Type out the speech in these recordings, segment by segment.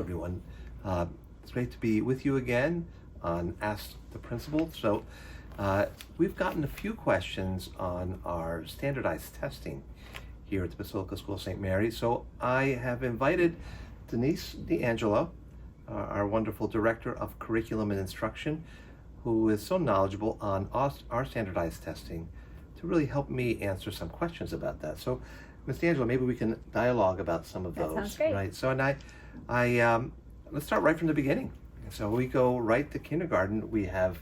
everyone. It's great to be with you again on Ask the Principal. So we've gotten a few questions on our standardized testing here at the Basilica School of St. Mary. So I have invited Denise D'Angelo, our wonderful Director of Curriculum and Instruction, who is so knowledgeable on our standardized testing, to really help me answer some questions about that. So Ms. D'Angelo, maybe we can dialogue about some of those. That sounds great. Right. So, and I let's start right from the beginning. So we go right to kindergarten. We have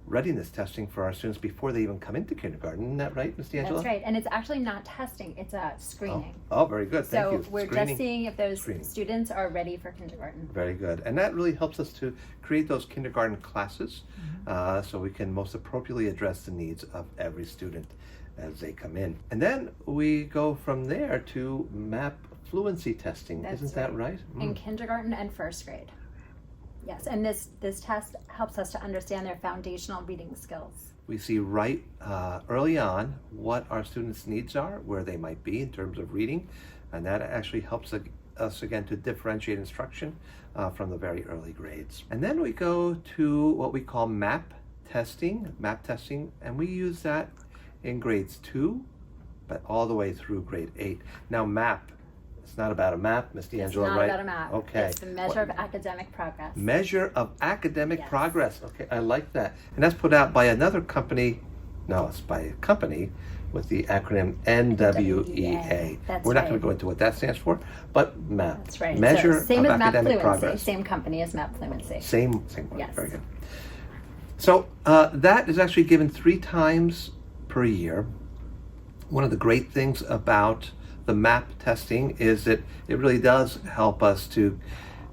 readiness testing for our students before they even come into kindergarten. Isn't that right, Ms. D'Angelo? That's right. And it's actually not testing, it's a screening. Oh, very good. Thank you. So we're just seeing if those students are ready for kindergarten. Very good. And that really helps us to create those kindergarten classes so we can most appropriately address the needs of every student as they come in. And then we go from there to MAP fluency testing. Isn't that right? In kindergarten and first grade. Yes, and this test helps us to understand their foundational reading skills. We see right early on what our students' needs are, where they might be in terms of reading, and that actually helps us again to differentiate instruction from the very early grades. And then we go to what we call MAP testing, and we use that in grades 2, but all the way through grade 8. Now MAP, it's not about a map, Ms. D'Angelo, right? It's not about a map. Okay. It's the measure of academic progress. Measure of academic progress. Okay, I like that. And that's put out by another company. No, it's by a company with the acronym NWEA. We're not going to go into what that stands for, but MAP. That's right. Measure so, same of as academic MAP progress. Fluency. Same company as MAP Fluency. Same one. Yes. Very good. So that is actually given 3 times per year. One of the great things about the MAP testing is that it really does help us to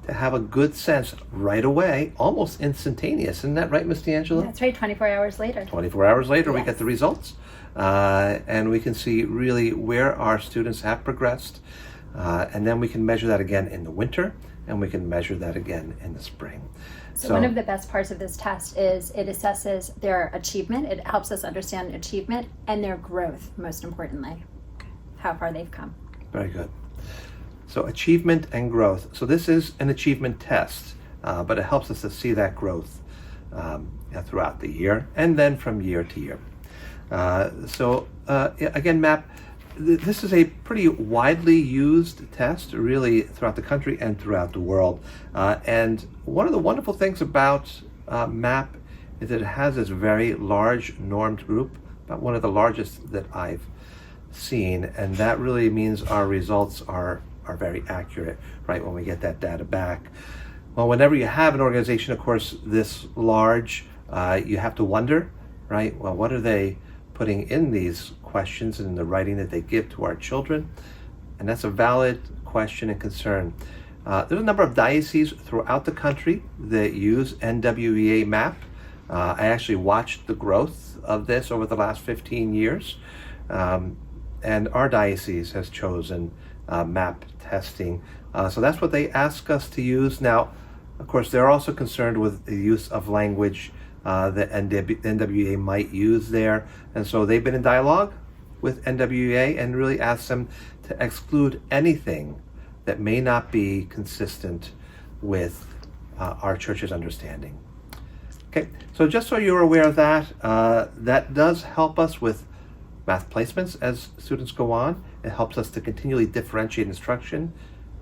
have a good sense right away, almost instantaneous. Isn't that right, Ms. D'Angelo? That's right, 24 hours later. 24 hours later, yes. We get the results, and we can see really where our students have progressed, and then we can measure that again in the winter, and we can measure that again in the spring. So one of the best parts of this test is it assesses their achievement. It helps us understand achievement and their growth, most importantly, how far they've come. Very good. So achievement and growth. So this is an achievement test, but it helps us to see that growth throughout the year and then from year to year. Again, MAP, this is a pretty widely used test really throughout the country and throughout the world. And one of the wonderful things about MAP is that it has this very large normed group, about one of the largest that I've seen, and that really means our results are very accurate, right, when we get that data back. Well, whenever you have an organization, of course, this large, you have to wonder, right, well, what are they putting in these questions and in the writing that they give to our children? And that's a valid question and concern. There's a number of dioceses throughout the country that use NWEA MAP. I actually watched the growth of this over the last 15 years. And our diocese has chosen MAP testing. So that's what they ask us to use. Now, of course, they're also concerned with the use of language that NWEA might use there. And so they've been in dialogue with NWEA and really asked them to exclude anything that may not be consistent with our church's understanding. Okay, so just so you're aware of that, that does help us with math placements as students go on. It helps us to continually differentiate instruction.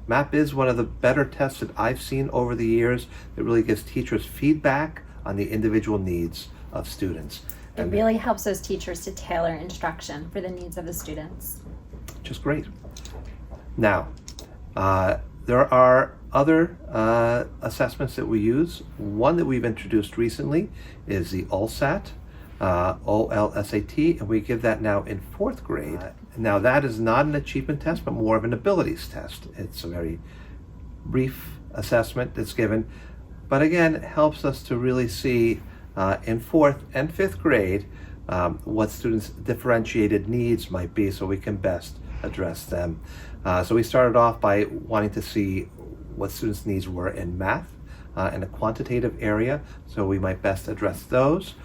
MAP is one of the better tests that I've seen over the years. It really gives teachers feedback on the individual needs of students. It really helps those teachers to tailor instruction for the needs of the students. Which is great. Now, there are other assessments that we use. One that we've introduced recently is the OLSAT. OLSAT, and we give that now in 4th grade. Now that is not an achievement test, but more of an abilities test. It's a very brief assessment that's given, but again, it helps us to really see in 4th and 5th grade what students' differentiated needs might be so we can best address them. So we started off by wanting to see what students' needs were in math in a quantitative area, so we might best address those.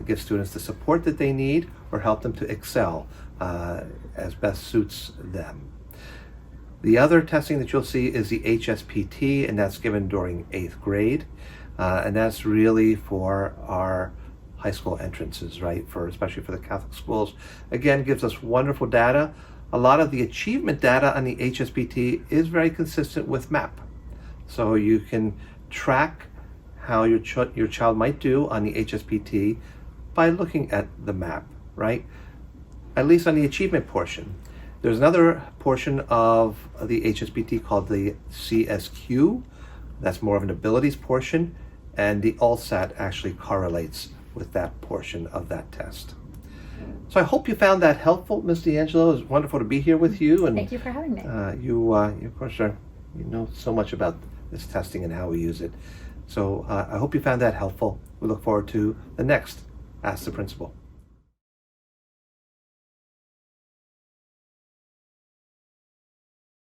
Give students the support that they need or help them to excel as best suits them. The other testing that you'll see is the HSPT, and that's given during 8th grade. And that's really for our high school entrances, right? Especially for the Catholic schools. Again, gives us wonderful data. A lot of the achievement data on the HSPT is very consistent with MAP. So you can track how your child might do on the HSPT by looking at the MAP, right? At least on the achievement portion. There's another portion of the HSPT called the CSQ. That's more of an abilities portion, and the LSAT actually correlates with that portion of that test. So I hope you found that helpful, Ms. D'Angelo. It was wonderful to be here with you. And Thank you for having me. You of course, you know so much about this testing and how we use it. So I hope you found that helpful. We look forward to the next Ask the Principal.